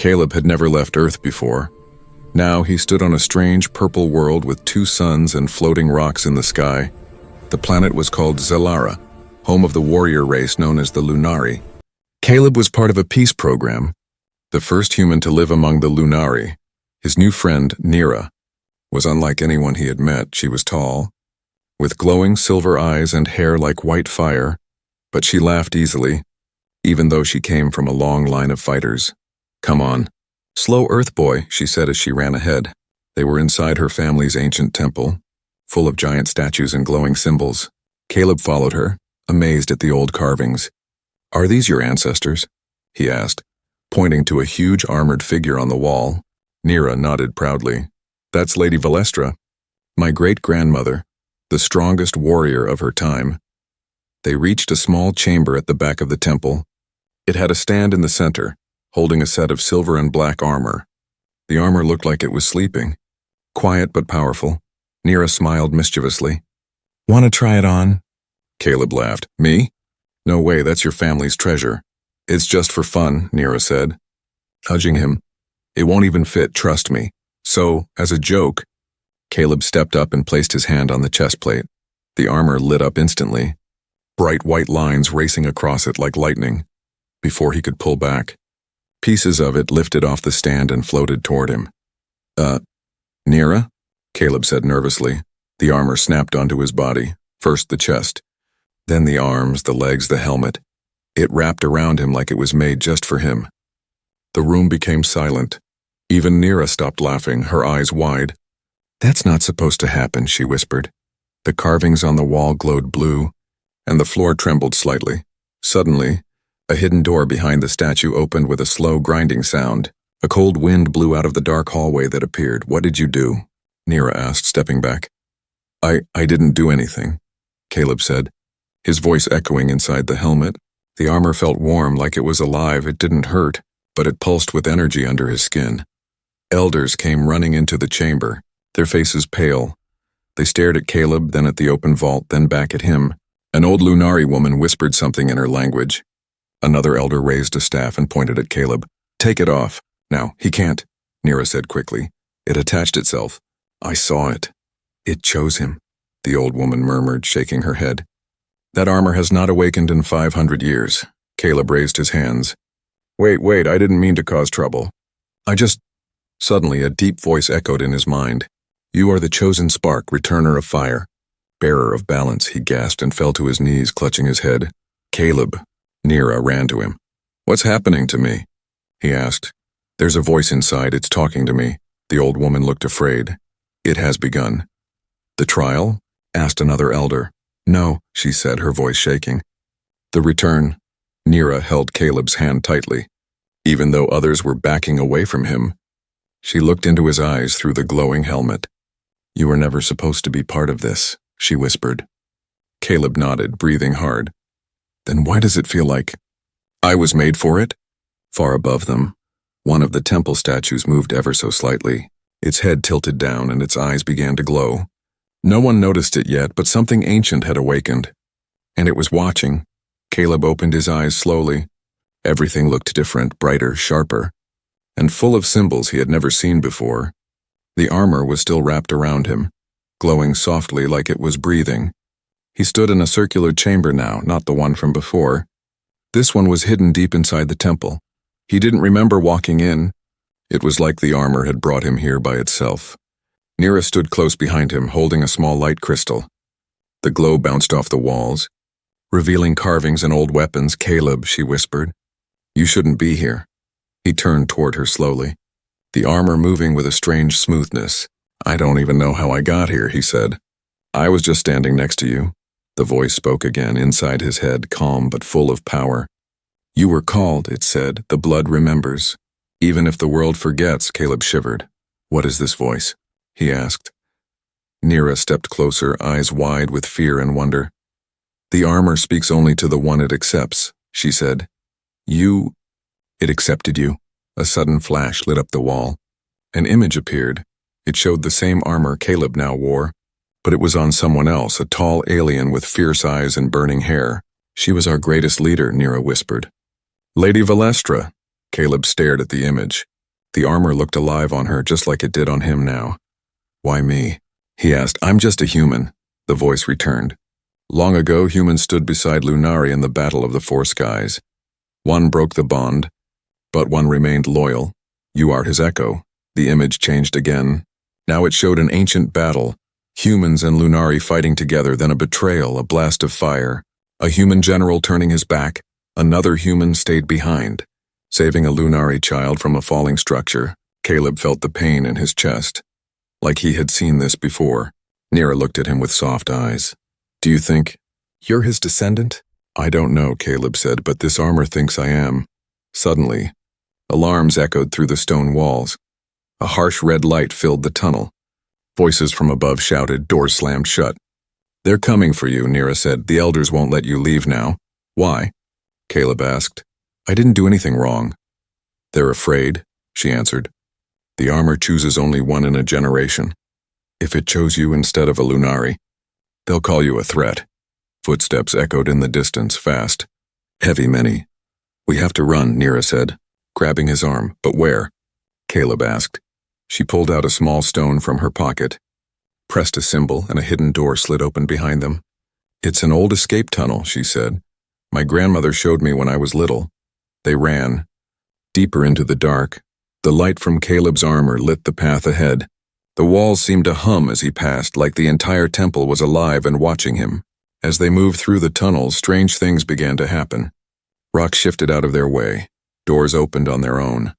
Caleb had never left Earth before. Now he stood on a strange purple world with 2 suns and floating rocks in the sky. The planet was called Zelara, home of the warrior race known as the Lunari. Caleb was part of a peace program, the first human to live among the Lunari. His new friend, Nira, was unlike anyone he had met. She was tall, with glowing silver eyes and hair like white fire, but she laughed easily, even though she came from a long line of fighters. "Come on. Slow, Earth boy," she said as she ran ahead. They were inside her family's ancient temple, full of giant statues and glowing symbols. Caleb followed her, amazed at the old carvings. "Are these your ancestors?" he asked, pointing to a huge armored figure on the wall. Nira nodded proudly. "That's Lady Valestra, my great-grandmother, the strongest warrior of her time." They reached a small chamber at the back of the temple. It had a stand in the center, holding a set of silver and black armor. The armor looked like it was sleeping. Quiet but powerful. Nira smiled mischievously. "Want to try it on?" Caleb laughed. "Me? No way, that's your family's treasure." "It's just for fun," Nira said, nudging him. "It won't even fit, trust me." So, as a joke, Caleb stepped up and placed his hand on the chest plate. The armor lit up instantly, bright white lines racing across it like lightning. Before he could pull back, pieces of it lifted off the stand and floated toward him. Nira?" Caleb said nervously. The armor snapped onto his body, first the chest, then the arms, the legs, the helmet. It wrapped around him like it was made just for him. The room became silent. Even Nira stopped laughing, her eyes wide. "That's not supposed to happen," she whispered. The carvings on the wall glowed blue, and the floor trembled slightly. Suddenly, a hidden door behind the statue opened with a slow grinding sound. A cold wind blew out of the dark hallway that appeared. "What did you do?" Nira asked, stepping back. I didn't do anything," Caleb said, his voice echoing inside the helmet. The armor felt warm, like it was alive. It didn't hurt, but it pulsed with energy under his skin. Elders came running into the chamber, their faces pale. They stared at Caleb, then at the open vault, then back at him. An old Lunari woman whispered something in her language. Another elder raised a staff and pointed at Caleb. "Take it off." "Now, he can't," Nira said quickly. "It attached itself. I saw it." "It chose him," the old woman murmured, shaking her head. "That armor has not awakened in 500 years. Caleb raised his hands. Wait, I didn't mean to cause trouble. Suddenly, a deep voice echoed in his mind. "You are the chosen spark, returner of fire, bearer of balance," he gasped and fell to his knees, clutching his head. "Caleb." Nira ran to him. "What's happening to me?" he asked. "There's a voice inside, it's talking to me." The old woman looked afraid. "It has begun." "The trial?" asked another elder. "No," she said, her voice shaking. "The return." Nira held Caleb's hand tightly. Even though others were backing away from him, she looked into his eyes through the glowing helmet. "You were never supposed to be part of this," she whispered. Caleb nodded, breathing hard. "Then why does it feel like I was made for it?" Far above them, one of the temple statues moved ever so slightly. Its head tilted down and its eyes began to glow. No one noticed it yet, but something ancient had awakened, and it was watching. Caleb opened his eyes slowly. Everything looked different, brighter, sharper, and full of symbols he had never seen before. The armor was still wrapped around him, glowing softly like it was breathing. He stood in a circular chamber now, not the one from before. This one was hidden deep inside the temple. He didn't remember walking in. It was like the armor had brought him here by itself. Nira stood close behind him, holding a small light crystal. The glow bounced off the walls, revealing carvings and old weapons. "Caleb," she whispered, "you shouldn't be here." He turned toward her slowly, the armor moving with a strange smoothness. "I don't even know how I got here," he said. "I was just standing next to you." The voice spoke again, inside his head, calm but full of power. "You were called," it said. "The blood remembers. Even if the world forgets." Caleb shivered. "What is this voice?" he asked. Nira stepped closer, eyes wide with fear and wonder. "The armor speaks only to the one it accepts," she said. It accepted you." A sudden flash lit up the wall. An image appeared. It showed the same armor Caleb now wore, but it was on someone else, a tall alien with fierce eyes and burning hair. "She was our greatest leader," Nira whispered. "Lady Valestra." Caleb stared at the image. The armor looked alive on her just like it did on him now. "Why me?" he asked. "I'm just a human," the voice returned. "Long ago, humans stood beside Lunari in the Battle of the Four Skies. One broke the bond, but one remained loyal. You are his echo." The image changed again. Now it showed an ancient battle, humans and Lunari fighting together, then a betrayal, a blast of fire, a human general turning his back, another human stayed behind, saving a Lunari child from a falling structure. Caleb felt the pain in his chest, like he had seen this before. Nira looked at him with soft eyes. "Do you think you're his descendant?" "I don't know," Caleb said, "but this armor thinks I am." Suddenly, alarms echoed through the stone walls. A harsh red light filled the tunnel. Voices from above shouted, doors slammed shut. "They're coming for you," Nira said. "The elders won't let you leave now." "Why?" Caleb asked. "I didn't do anything wrong." "They're afraid," she answered. "The armor chooses only one in a generation. If it chose you instead of a Lunari, they'll call you a threat." Footsteps echoed in the distance, fast. Heavy many. "We have to run," Nira said, grabbing his arm. "But where?" Caleb asked. She pulled out a small stone from her pocket, pressed a symbol, and a hidden door slid open behind them. "It's an old escape tunnel," she said. "My grandmother showed me when I was little." They ran, deeper into the dark. The light from Caleb's armor lit the path ahead. The walls seemed to hum as he passed, like the entire temple was alive and watching him. As they moved through the tunnel, strange things began to happen. Rocks shifted out of their way. Doors opened on their own.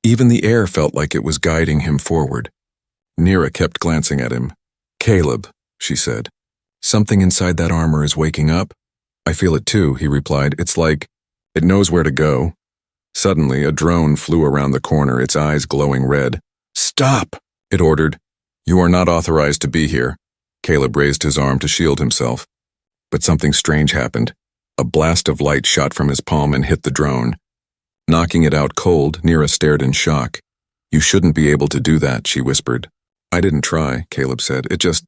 Even the air felt like it was guiding him forward. Nira kept glancing at him. "Caleb," she said, "something inside that armor is waking up." "I feel it too," he replied. "It's like it knows where to go." Suddenly, a drone flew around the corner, its eyes glowing red. "Stop!" it ordered. "You are not authorized to be here." Caleb raised his arm to shield himself. But something strange happened. A blast of light shot from his palm and hit the drone. Knocking it out cold, Nira stared in shock. "You shouldn't be able to do that," she whispered. "I didn't try," Caleb said. "It just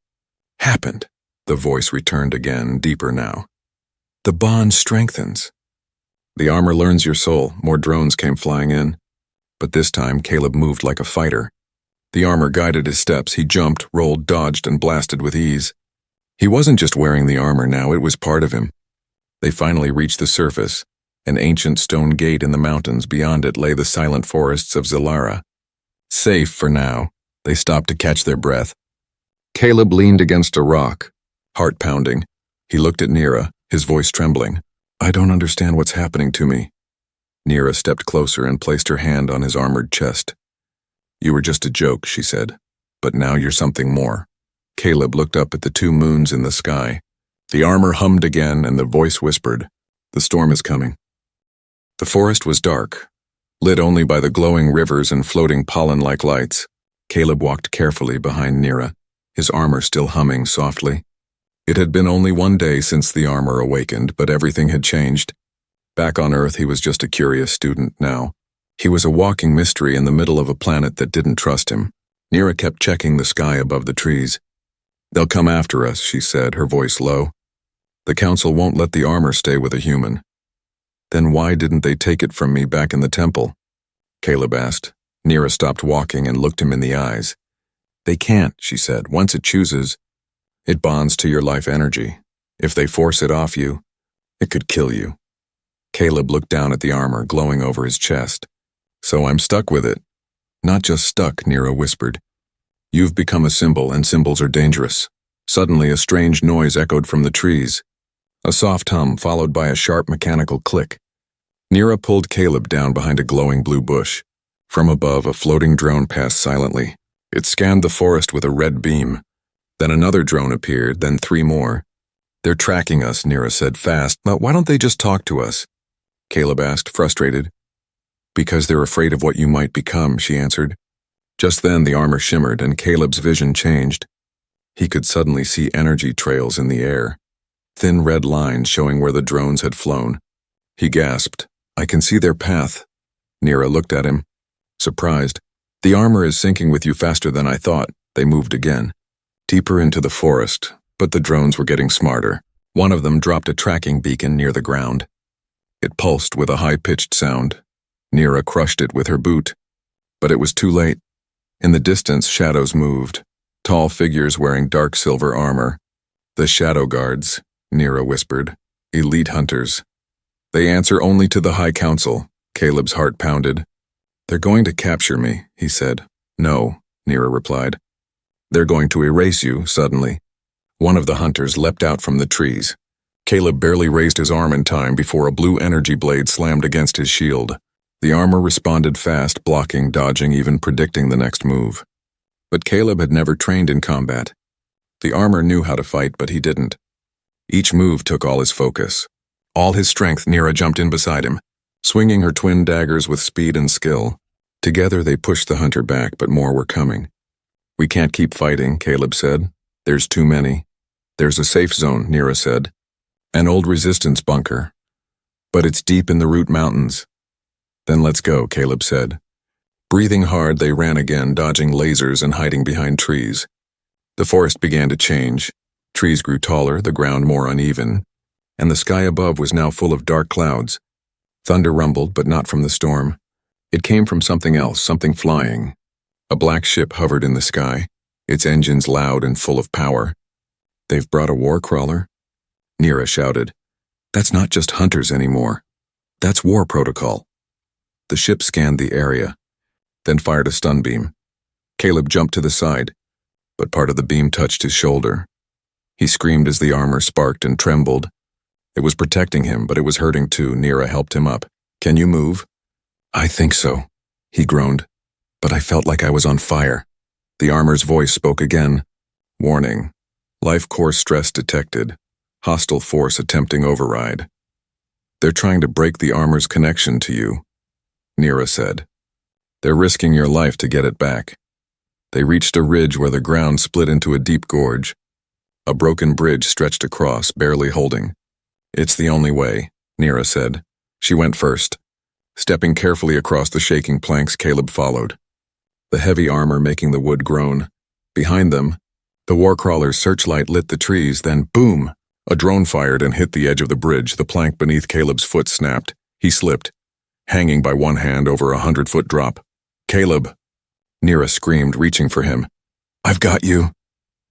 happened." The voice returned again, deeper now. "The bond strengthens. The armor learns your soul." More drones came flying in. But this time, Caleb moved like a fighter. The armor guided his steps. He jumped, rolled, dodged, and blasted with ease. He wasn't just wearing the armor now, it was part of him. They finally reached the surface. An ancient stone gate in the mountains. Beyond it lay the silent forests of Zalara. Safe for now. They stopped to catch their breath. Caleb leaned against a rock, heart pounding. He looked at Nira, his voice trembling. "I don't understand what's happening to me." Nira stepped closer and placed her hand on his armored chest. "You were just a joke," she said, "but now you're something more." Caleb looked up at the two moons in the sky. The armor hummed again and the voice whispered, "The storm is coming." The forest was dark, lit only by the glowing rivers and floating pollen-like lights. Caleb walked carefully behind Nira, his armor still humming softly. It had been only one day since the armor awakened, but everything had changed. Back on Earth, he was just a curious student now. He was a walking mystery in the middle of a planet that didn't trust him. Nira kept checking the sky above the trees. "They'll come after us," she said, her voice low. "The council won't let the armor stay with a human." "Then why didn't they take it from me back in the temple?" Caleb asked. Nira stopped walking and looked him in the eyes. "They can't," she said. "Once it chooses, it bonds to your life energy. If they force it off you, it could kill you." Caleb looked down at the armor, glowing over his chest. "So I'm stuck with it." "Not just stuck," Nira whispered. "You've become a symbol, and symbols are dangerous." Suddenly, a strange noise echoed from the trees. A soft hum followed by a sharp mechanical click. Nira pulled Caleb down behind a glowing blue bush. From above, a floating drone passed silently. It scanned the forest with a red beam. Then another drone appeared, then 3 more. "They're tracking us," Nira said, "fast. But why don't they just talk to us?" Caleb asked, frustrated. "Because they're afraid of what you might become," she answered. Just then the armor shimmered and Caleb's vision changed. He could suddenly see energy trails in the air, thin red lines showing where the drones had flown. He gasped, "I can see their path." Nira looked at him, surprised. "The armor is syncing with you faster than I thought." They moved again, deeper into the forest, but the drones were getting smarter. One of them dropped a tracking beacon near the ground. It pulsed with a high-pitched sound. Nira crushed it with her boot. But it was too late. In the distance, shadows moved, tall figures wearing dark silver armor. The Shadow Guards, Nira whispered. Elite hunters. They answer only to the High Council, Caleb's heart pounded. They're going to capture me, he said. No, Nira replied. They're going to erase you, suddenly. One of the hunters leapt out from the trees. Caleb barely raised his arm in time before a blue energy blade slammed against his shield. The armor responded fast, blocking, dodging, even predicting the next move. But Caleb had never trained in combat. The armor knew how to fight, but he didn't. Each move took all his focus. All his strength, Nira jumped in beside him, swinging her twin daggers with speed and skill. Together they pushed the hunter back, but more were coming. We can't keep fighting, Caleb said. There's too many. There's a safe zone, Nira said. An old resistance bunker. But it's deep in the Root Mountains. Then let's go, Caleb said. Breathing hard, they ran again, dodging lasers and hiding behind trees. The forest began to change. Trees grew taller, the ground more uneven, and the sky above was now full of dark clouds. Thunder rumbled, but not from the storm. It came from something else, something flying. A black ship hovered in the sky, its engines loud and full of power. They've brought a war crawler? Nira shouted. That's not just hunters anymore. That's war protocol. The ship scanned the area, then fired a stun beam. Caleb jumped to the side, but part of the beam touched his shoulder. He screamed as the armor sparked and trembled. It was protecting him, but it was hurting too. Nira helped him up. Can you move? I think so, he groaned. But I felt like I was on fire. The armor's voice spoke again. Warning. Life core stress detected. Hostile force attempting override. They're trying to break the armor's connection to you, Nira said. They're risking your life to get it back. They reached a ridge where the ground split into a deep gorge. A broken bridge stretched across, barely holding. It's the only way, Nira said. She went first. Stepping carefully across the shaking planks, Caleb followed. The heavy armor making the wood groan. Behind them, the warcrawler's searchlight lit the trees, then boom! A drone fired and hit the edge of the bridge. The plank beneath Caleb's foot snapped. He slipped, hanging by one hand over 100-foot drop. Caleb! Nira screamed, reaching for him. I've got you!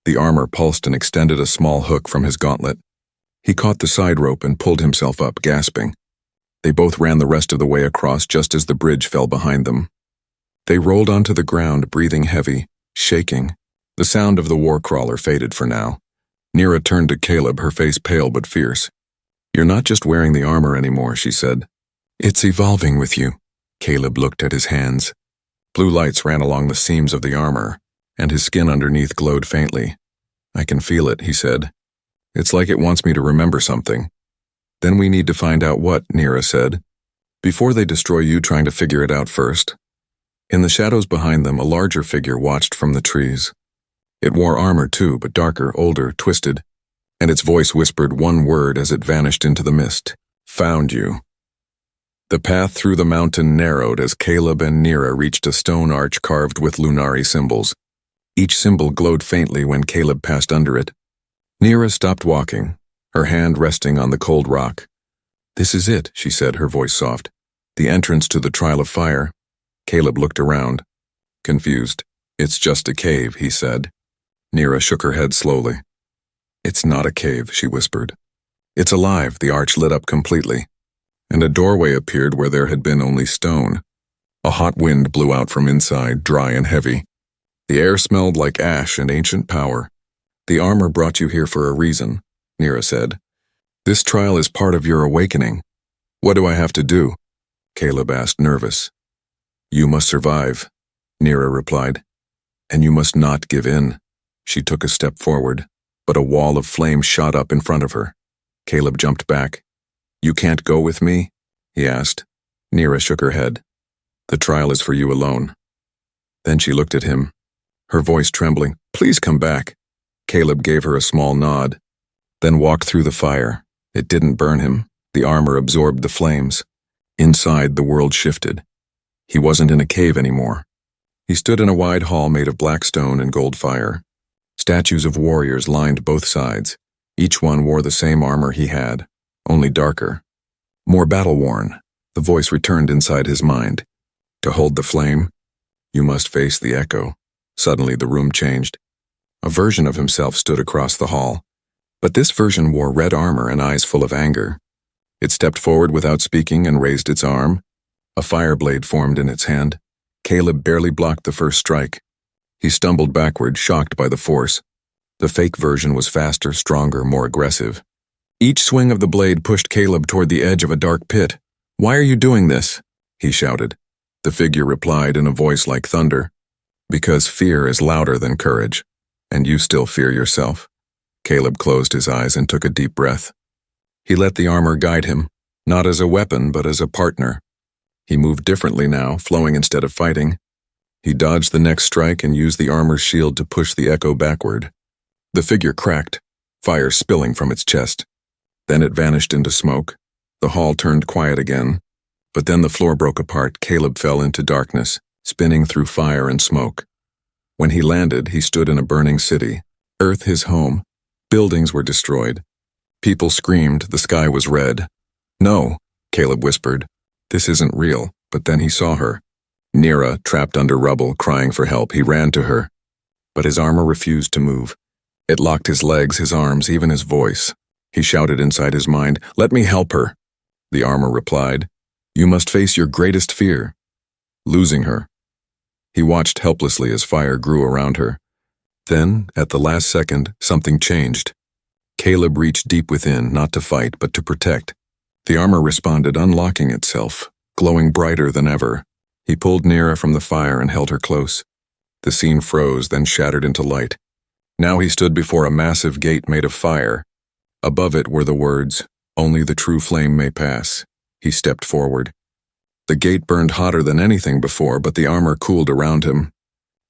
The armor pulsed and extended a small hook from his gauntlet. He caught the side rope and pulled himself up, gasping. They both ran the rest of the way across just as the bridge fell behind them. They rolled onto the ground, breathing heavy, shaking. The sound of the war crawler faded for now. Nira turned to Caleb, her face pale but fierce. You're not just wearing the armor anymore, she said. It's evolving with you. Caleb looked at his hands. Blue lights ran along the seams of the armor, and his skin underneath glowed faintly. I can feel it, he said. It's like it wants me to remember something. Then we need to find out what, Nira said. Before they destroy you, trying to figure it out first. In the shadows behind them, a larger figure watched from the trees. It wore armor too, but darker, older, twisted, and its voice whispered one word as it vanished into the mist. Found you. The path through the mountain narrowed as Caleb and Nira reached a stone arch carved with Lunari symbols. Each symbol glowed faintly when Caleb passed under it. Nira stopped walking, her hand resting on the cold rock. This is it, she said, her voice soft. The entrance to the Trial of Fire. Caleb looked around, confused. It's just a cave, he said. Nira shook her head slowly. It's not a cave, she whispered. It's alive, the arch lit up completely, and a doorway appeared where there had been only stone. A hot wind blew out from inside, dry and heavy. The air smelled like ash and ancient power. The armor brought you here for a reason, Nira said. This trial is part of your awakening. What do I have to do? Caleb asked, nervous. You must survive, Nira replied. And you must not give in. She took a step forward, but a wall of flame shot up in front of her. Caleb jumped back. You can't go with me? He asked. Nira shook her head. The trial is for you alone. Then she looked at him, her voice trembling. Please come back. Caleb gave her a small nod, then walked through the fire. It didn't burn him. The armor absorbed the flames. Inside, the world shifted. He wasn't in a cave anymore. He stood in a wide hall made of black stone and gold fire. Statues of warriors lined both sides. Each one wore the same armor he had, only darker. More battle-worn, the voice returned inside his mind. To hold the flame, You must face the echo. Suddenly the room changed. A version of himself stood across the hall. But this version wore red armor and eyes full of anger. It stepped forward without speaking and raised its arm. A fire blade formed in its hand. Caleb barely blocked the first strike. He stumbled backward, shocked by the force. The fake version was faster, stronger, more aggressive. Each swing of the blade pushed Caleb toward the edge of a dark pit. "Why are you doing this?" he shouted. The figure replied in a voice like thunder. "Because fear is louder than courage, and you still fear yourself." Caleb closed his eyes and took a deep breath. He let the armor guide him, not as a weapon but as a partner. He moved differently now, flowing instead of fighting. He dodged the next strike and used the armor's shield to push the echo backward. The figure cracked, fire spilling from its chest. Then it vanished into smoke. The hall turned quiet again. But then the floor broke apart. Caleb fell into darkness, spinning through fire and smoke. When he landed, he stood in a burning city. Earth his home. Buildings were destroyed. People screamed. The sky was red. "No," Caleb whispered. "This isn't real." But then he saw her. Nira, trapped under rubble, crying for help. He ran to her. But his armor refused to move. It locked his legs, his arms, even his voice. He shouted inside his mind, "Let me help her." The armor replied, "You must face your greatest fear, losing her." He watched helplessly as fire grew around her. Then, at the last second, something changed. Caleb reached deep within, not to fight, but to protect. The armor responded, unlocking itself, glowing brighter than ever. He pulled Nira from the fire and held her close. The scene froze, then shattered into light. Now he stood before a massive gate made of fire. Above it were the words, "Only the true flame may pass." He stepped forward. The gate burned hotter than anything before, but the armor cooled around him.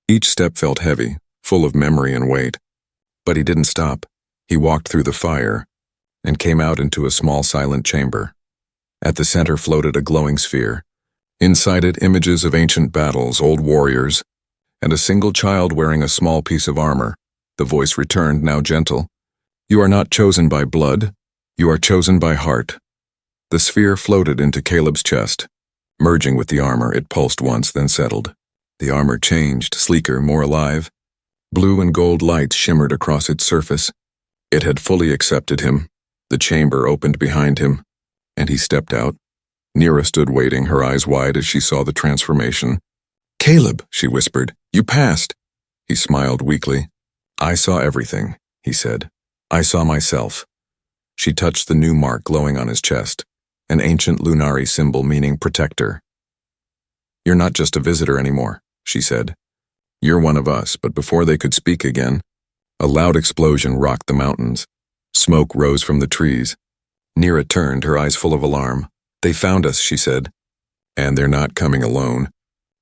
Each step felt heavy, full of memory and weight. But he didn't stop. He walked through the fire and came out into a small silent chamber. At the center floated a glowing sphere. Inside it, images of ancient battles, old warriors, and a single child wearing a small piece of armor. The voice returned, now gentle. "You are not chosen by blood. You are chosen by heart." The sphere floated into Caleb's chest. Merging with the armor, it pulsed once, then settled. The armor changed, sleeker, more alive. Blue and gold lights shimmered across its surface. It had fully accepted him. The chamber opened behind him, and he stepped out. Nira stood waiting, her eyes wide as she saw the transformation. "Caleb," she whispered, "you passed." He smiled weakly. "I saw everything," he said. "I saw myself." She touched the new mark glowing on his chest, an ancient Lunari symbol meaning protector. "You're not just a visitor anymore," she said. "You're one of us." But before they could speak again, a loud explosion rocked the mountains. Smoke rose from the trees. Nira turned, her eyes full of alarm. "They found us," she said. "And they're not coming alone."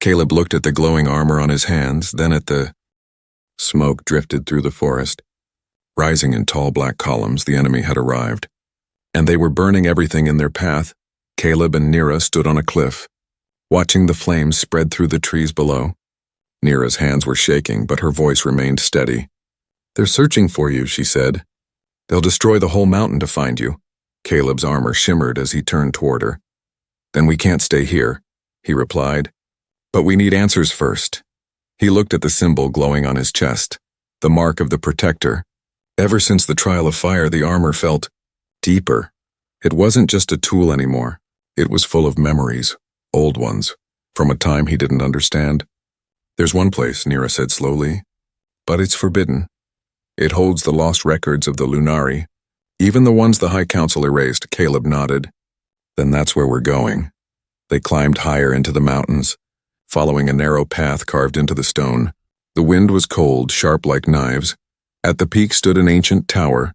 Caleb looked at the glowing armor on his hands, then at the smoke drifted through the forest. Rising in tall black columns, the enemy had arrived. And they were burning everything in their path. Caleb and Nira stood on a cliff, watching the flames spread through the trees below. Nira's hands were shaking, but her voice remained steady. "They're searching for you," she said. "They'll destroy the whole mountain to find you." Caleb's armor shimmered as he turned toward her. "Then we can't stay here," he replied. "But we need answers first." He looked at the symbol glowing on his chest, the mark of the protector. Ever since the trial of fire, the armor felt deeper. It wasn't just a tool anymore. It was full of memories, old ones, from a time he didn't understand. "There's one place," Nira said slowly, "but it's forbidden. It holds the lost records of the Lunari, even the ones the High Council erased." Caleb nodded. "Then that's where we're going." They climbed higher into the mountains, following a narrow path carved into the stone. The wind was cold, sharp like knives. At the peak stood an ancient tower,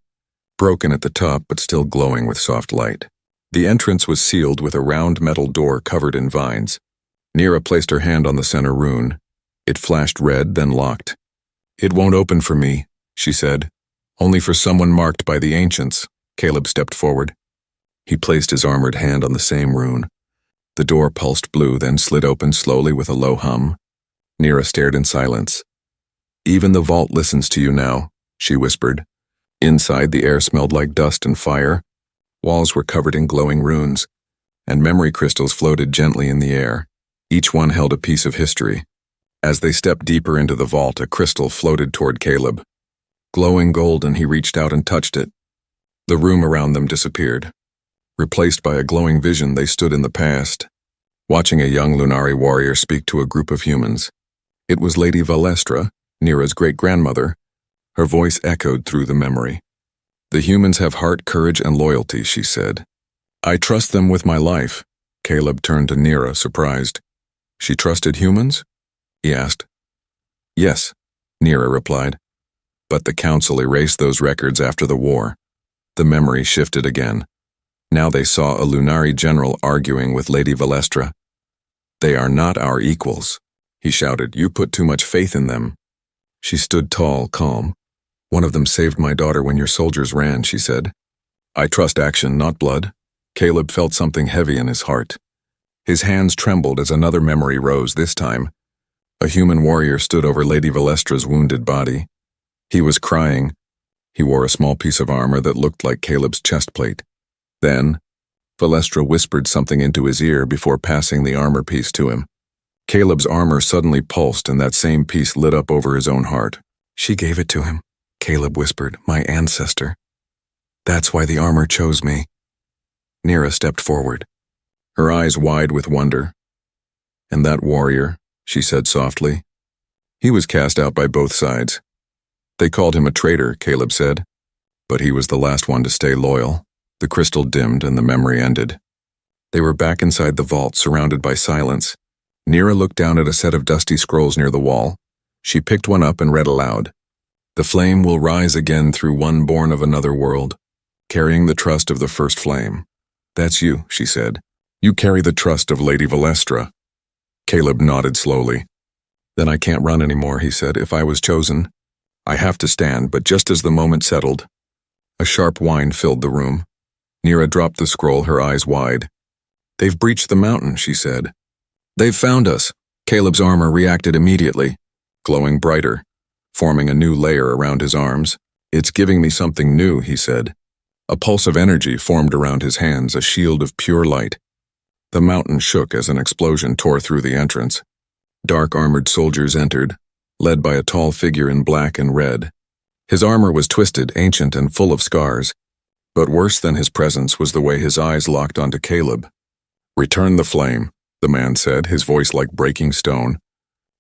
broken at the top but still glowing with soft light. The entrance was sealed with a round metal door covered in vines. Nira placed her hand on the center rune. It flashed red, then locked. "It won't open for me," she said. "Only for someone marked by the ancients." Caleb stepped forward. He placed his armored hand on the same rune. The door pulsed blue, then slid open slowly with a low hum. Nira stared in silence. "Even the vault listens to you now," she whispered. Inside, the air smelled like dust and fire. Walls were covered in glowing runes, and memory crystals floated gently in the air. Each one held a piece of history. As they stepped deeper into the vault, a crystal floated toward Caleb. Glowing golden, he reached out and touched it. The room around them disappeared. Replaced by a glowing vision, they stood in the past, watching a young Lunari warrior speak to a group of humans. It was Lady Valestra, Nira's great-grandmother. Her voice echoed through the memory. "The humans have heart, courage, and loyalty," she said. "I trust them with my life." Caleb turned to Nira, surprised. "She trusted humans?" he asked. "Yes," Nira replied. "But the council erased those records after the war." The memory shifted again. Now they saw a Lunari general arguing with Lady Valestra. "They are not our equals," he shouted. "You put too much faith in them." She stood tall, calm. "One of them saved my daughter when your soldiers ran," she said. "I trust action, not blood." Caleb felt something heavy in his heart. His hands trembled as another memory rose. This time, a human warrior stood over Lady Valestra's wounded body. He was crying. He wore a small piece of armor that looked like Caleb's chest plate. Then, Valestra whispered something into his ear before passing the armor piece to him. Caleb's armor suddenly pulsed, and that same piece lit up over his own heart. "She gave it to him," Caleb whispered. "My ancestor. That's why the armor chose me." Nira stepped forward, her eyes wide with wonder. "And that warrior," she said softly. "He was cast out by both sides. They called him a traitor," Caleb said. "But he was the last one to stay loyal." The crystal dimmed and the memory ended. They were back inside the vault, surrounded by silence. Nira looked down at a set of dusty scrolls near the wall. She picked one up and read aloud. "The flame will rise again through one born of another world, carrying the trust of the first flame." "That's you," she said. "You carry the trust of Lady Valestra." Caleb nodded slowly. "Then I can't run anymore," he said. "If I was chosen, I have to stand." But just as the moment settled, a sharp whine filled the room. Nira dropped the scroll, her eyes wide. "They've breached the mountain," she said. "They've found us." Caleb's armor reacted immediately, glowing brighter, forming a new layer around his arms. "It's giving me something new," he said. A pulse of energy formed around his hands, a shield of pure light. The mountain shook as an explosion tore through the entrance. Dark armored soldiers entered, led by a tall figure in black and red. His armor was twisted, ancient, and full of scars. But worse than his presence was the way his eyes locked onto Caleb. "Return the flame," the man said, his voice like breaking stone.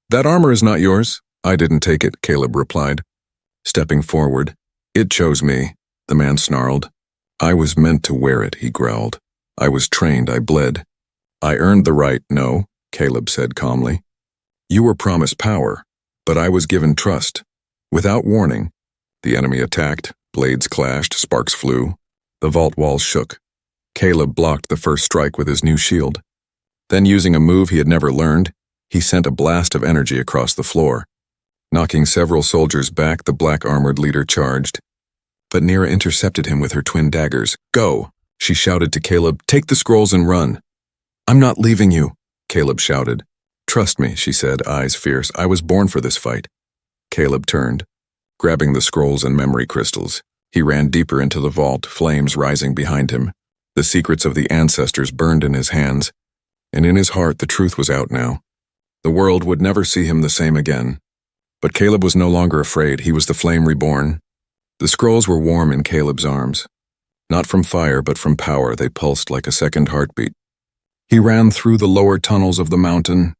"That armor is not yours." "I didn't take it," Caleb replied, stepping forward. "It chose me," the man snarled. "I was meant to wear it," he growled. "I was trained, I bled. I earned the right." "No," Caleb said calmly. "You were promised power, but I was given trust." Without warning, the enemy attacked, blades clashed, sparks flew. The vault walls shook. Caleb blocked the first strike with his new shield. Then, using a move he had never learned, he sent a blast of energy across the floor. Knocking several soldiers back, the black-armored leader charged. But Nira intercepted him with her twin daggers. "Go!" she shouted to Caleb. "Take the scrolls and run." "I'm not leaving you," Caleb shouted. "Trust me," she said, eyes fierce. "I was born for this fight." Caleb turned, grabbing the scrolls and memory crystals. He ran deeper into the vault, flames rising behind him. The secrets of the ancestors burned in his hands, and in his heart the truth was out now. The world would never see him the same again. But Caleb was no longer afraid. He was the flame reborn. The scrolls were warm in Caleb's arms. Not from fire, but from power, they pulsed like a second heartbeat. He ran through the lower tunnels of the mountain,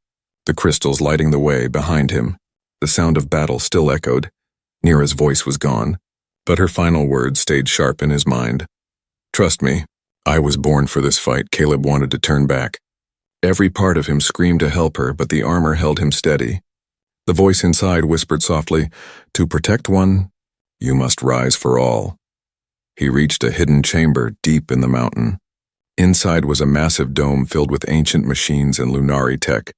the crystals lighting the way behind him. The sound of battle still echoed. Nira's voice was gone, but her final words stayed sharp in his mind. "Trust me, I was born for this fight." Caleb wanted to turn back. Every part of him screamed to help her, but the armor held him steady. The voice inside whispered softly, "To protect one, you must rise for all." He reached a hidden chamber deep in the mountain. Inside was a massive dome filled with ancient machines and Lunari tech,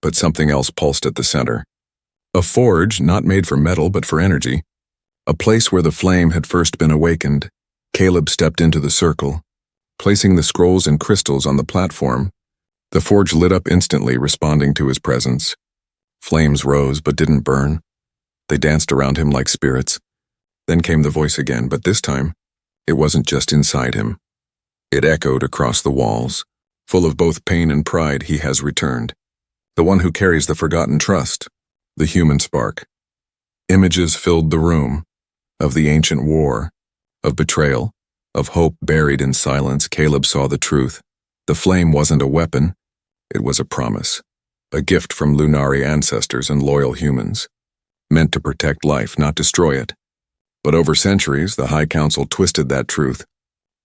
but something else pulsed at the center. A forge not made for metal but for energy. A place where the flame had first been awakened. Caleb stepped into the circle, placing the scrolls and crystals on the platform. The forge lit up instantly, responding to his presence. Flames rose but didn't burn. They danced around him like spirits. Then came the voice again, but this time, it wasn't just inside him. It echoed across the walls. "Full of both pain and pride, he has returned. The one who carries the forgotten trust. the human spark. Images filled the room, of the ancient war, of betrayal, of hope buried in silence. Caleb saw the truth. The flame wasn't a weapon, it was a promise, a gift from Lunari ancestors and loyal humans, meant to protect life, not destroy it. But over centuries, the High Council twisted that truth.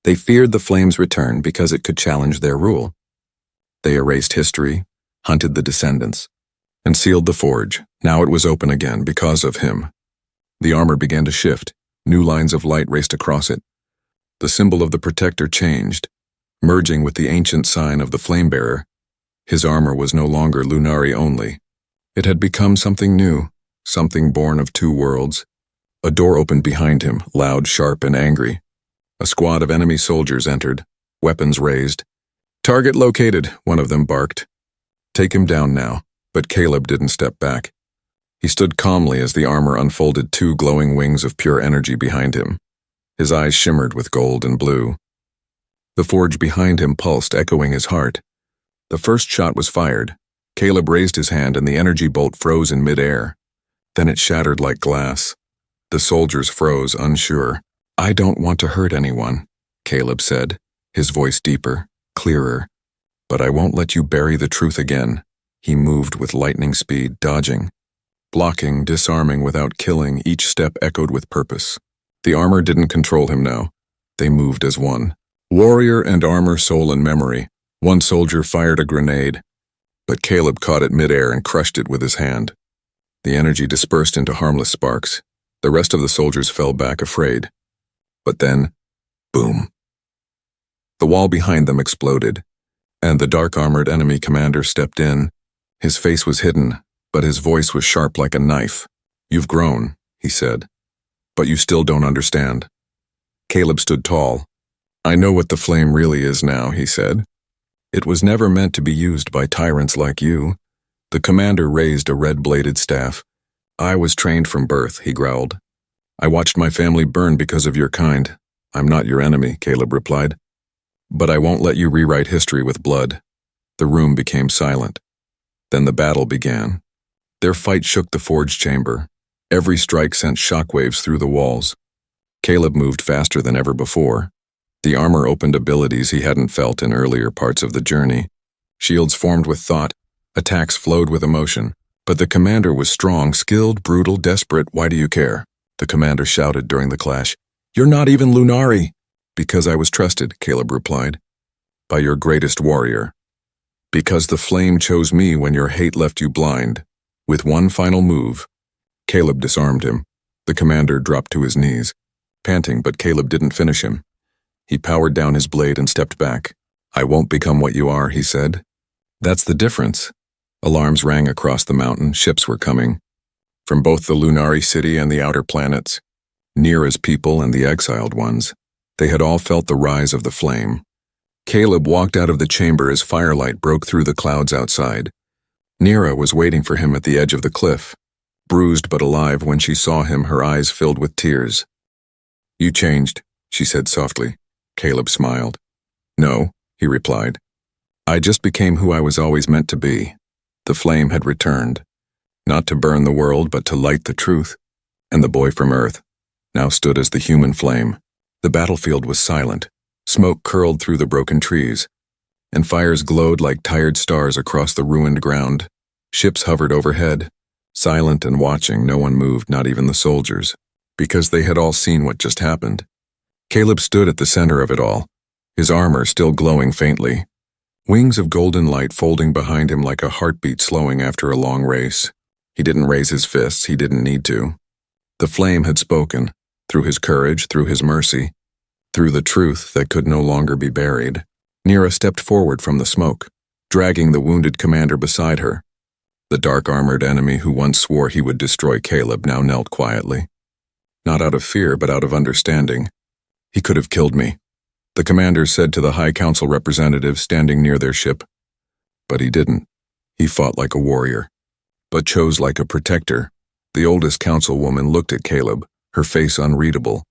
They feared the flame's return because it could challenge their rule. They erased history, hunted the descendants, and sealed the forge. Now it was open again because of him. The armor began to shift. New lines of light raced across it. The symbol of the protector changed, merging with the ancient sign of the flame-bearer. His armor was no longer Lunari only. It had become something new, something born of two worlds. A door opened behind him, loud, sharp, and angry. A squad of enemy soldiers entered, weapons raised. "Target located," one of them barked. "Take him down now," but Caleb didn't step back. He stood calmly as the armor unfolded, two glowing wings of pure energy behind him. His eyes shimmered with gold and blue. The forge behind him pulsed, echoing his heart. The first shot was fired. Caleb raised his hand and the energy bolt froze in midair. Then it shattered like glass. The soldiers froze, unsure. "I don't want to hurt anyone," Caleb said, his voice deeper, clearer. "But I won't let you bury the truth again." He moved with lightning speed, dodging, blocking, disarming without killing. Each step echoed with purpose. The armor didn't control him now. They moved as one. Warrior and armor, soul and memory. One soldier fired a grenade, but Caleb caught it midair and crushed it with his hand. The energy dispersed into harmless sparks. The rest of the soldiers fell back, afraid. But then, boom. The wall behind them exploded, and the dark-armored enemy commander stepped in. His face was hidden, but his voice was sharp like a knife. "You've grown," he said, "but you still don't understand." Caleb stood tall. "I know what the flame really is now," he said. "It was never meant to be used by tyrants like you." The commander raised a red-bladed staff. "I was trained from birth," he growled. "I watched my family burn because of your kind. I'm not your enemy," Caleb replied. "But I won't let you rewrite history with blood." The room became silent. Then the battle began. Their fight shook the forge chamber. Every strike sent shockwaves through the walls. Caleb moved faster than ever before. The armor opened abilities he hadn't felt in earlier parts of the journey. Shields formed with thought. Attacks flowed with emotion. But the commander was strong, skilled, brutal, desperate. "Why do you care?" the commander shouted during the clash. "You're not even Lunari." "Because I was trusted," Caleb replied, "by your greatest warrior. Because the flame chose me when your hate left you blind." With one final move, Caleb disarmed him. The commander dropped to his knees, panting, but Caleb didn't finish him. He powered down his blade and stepped back. "I won't become what you are," he said. "That's the difference." Alarms rang across the mountain. Ships were coming, from both the Lunari city and the outer planets. Nira's people and the exiled ones. They had all felt the rise of the flame. Caleb walked out of the chamber as firelight broke through the clouds outside. Nira was waiting for him at the edge of the cliff. Bruised but alive, when she saw him, her eyes filled with tears. "You changed," she said softly. Caleb smiled. "No," he replied. "I just became who I was always meant to be." The flame had returned, not to burn the world, but to light the truth. And the boy from Earth now stood as the human flame. The battlefield was silent. Smoke curled through the broken trees, and fires glowed like tired stars across the ruined ground. Ships hovered overhead, silent and watching. No one moved, not even the soldiers, because they had all seen what just happened. Caleb stood at the center of it all, his armor still glowing faintly, wings of golden light folding behind him like a heartbeat slowing after a long race. He didn't raise his fists, he didn't need to. The flame had spoken, through his courage, through his mercy, through the truth that could no longer be buried. Nira stepped forward from the smoke, dragging the wounded commander beside her. The dark-armored enemy who once swore he would destroy Caleb now knelt quietly. Not out of fear, but out of understanding. "He could have killed me," the commander said to the High Council representative standing near their ship. But he didn't. He fought like a warrior, but chose like a protector. The oldest councilwoman looked at Caleb, her face unreadable.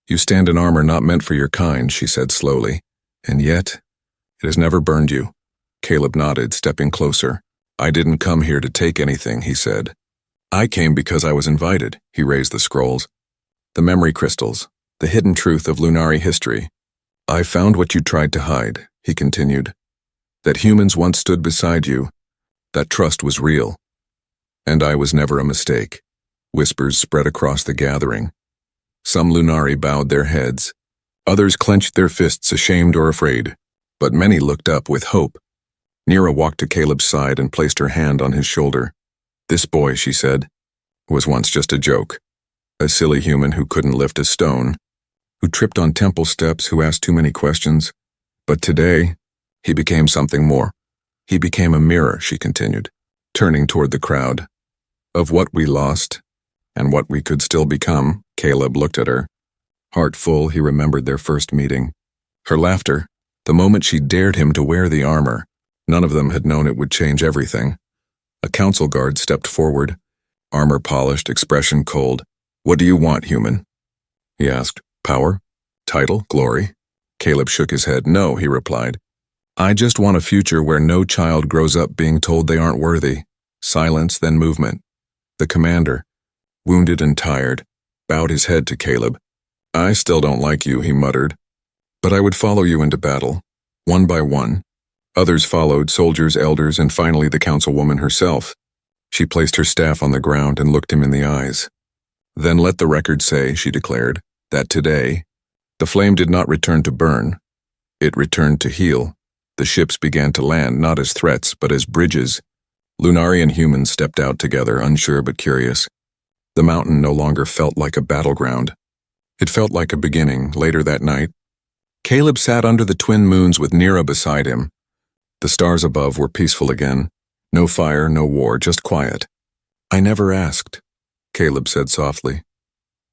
"You stand in armor not meant for your kind," she said slowly. "And yet, it has never burned you." Caleb nodded, stepping closer. "I didn't come here to take anything," he said. I came because I was invited, he raised the scrolls. The memory crystals, the hidden truth of Lunari history. I found what you tried to hide, he continued. That humans once stood beside you. That trust was real. And I was never a mistake. Whispers spread across the gathering. Some Lunari bowed their heads. Others clenched their fists, ashamed or afraid. But many looked up with hope. Nira walked to Caleb's side and placed her hand on his shoulder. This boy, she said, was once just a joke. A silly human who couldn't lift a stone, who tripped on temple steps, who asked too many questions. But today, he became something more. He became a mirror, she continued, turning toward the crowd. Of what we lost, and what we could still become, Caleb looked at her. Heart full, he remembered their first meeting. Her laughter, the moment she dared him to wear the armor. None of them had known it would change everything. A council guard stepped forward, armor polished, expression cold. What do you want, human? He asked. Power? Title? Glory? Caleb shook his head. No, he replied. I just want a future where no child grows up being told they aren't worthy. Silence, then movement. The commander, wounded and tired, bowed his head to Caleb. I still don't like you, he muttered. But I would follow you into battle, one by one. Others followed, soldiers, elders, and finally the councilwoman herself. She placed her staff on the ground and looked him in the eyes. Then let the record say, she declared, that today, the flame did not return to burn. It returned to heal. The ships began to land, not as threats, but as bridges. Lunari and humans stepped out together, unsure but curious. The mountain no longer felt like a battleground. It felt like a beginning. Later that night, Caleb sat under the twin moons with Nira beside him. The stars above were peaceful again. No fire, no war, just quiet. I never asked, Caleb said softly.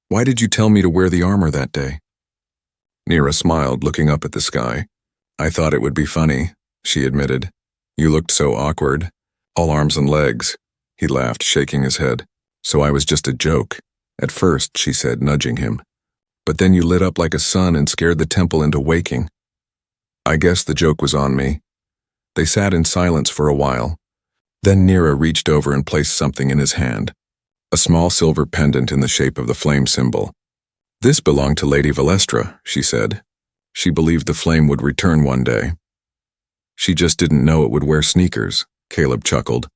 Why did you tell me to wear the armor that day? Nira smiled, looking up at the sky. I thought it would be funny, she admitted. You looked so awkward. All arms and legs. He laughed, shaking his head. So I was just a joke. At first, she said, nudging him. But then you lit up like a sun and scared the temple into waking. I guess the joke was on me. They sat in silence for a while. Then Nira reached over and placed something in his hand. A small silver pendant in the shape of the flame symbol. This belonged to Lady Valestra, she said. She believed the flame would return one day. She just didn't know it would wear sneakers, Caleb chuckled.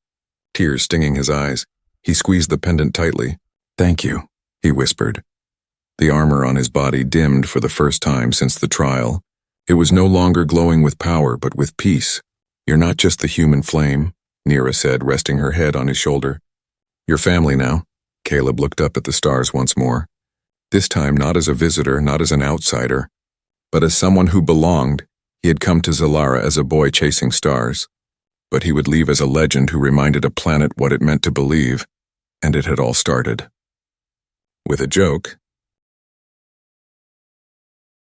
Tears stinging his eyes, he squeezed the pendant tightly. Thank you, he whispered. The armor on his body dimmed for the first time since the trial. It was no longer glowing with power, but with peace. You're not just the human flame, Nira said, resting her head on his shoulder. You're family now. Caleb looked up at the stars once more. This time not as a visitor, not as an outsider, but as someone who belonged. He had come to Zalara as a boy chasing stars, but he would leave as a legend who reminded a planet what it meant to believe, and it had all started with a joke.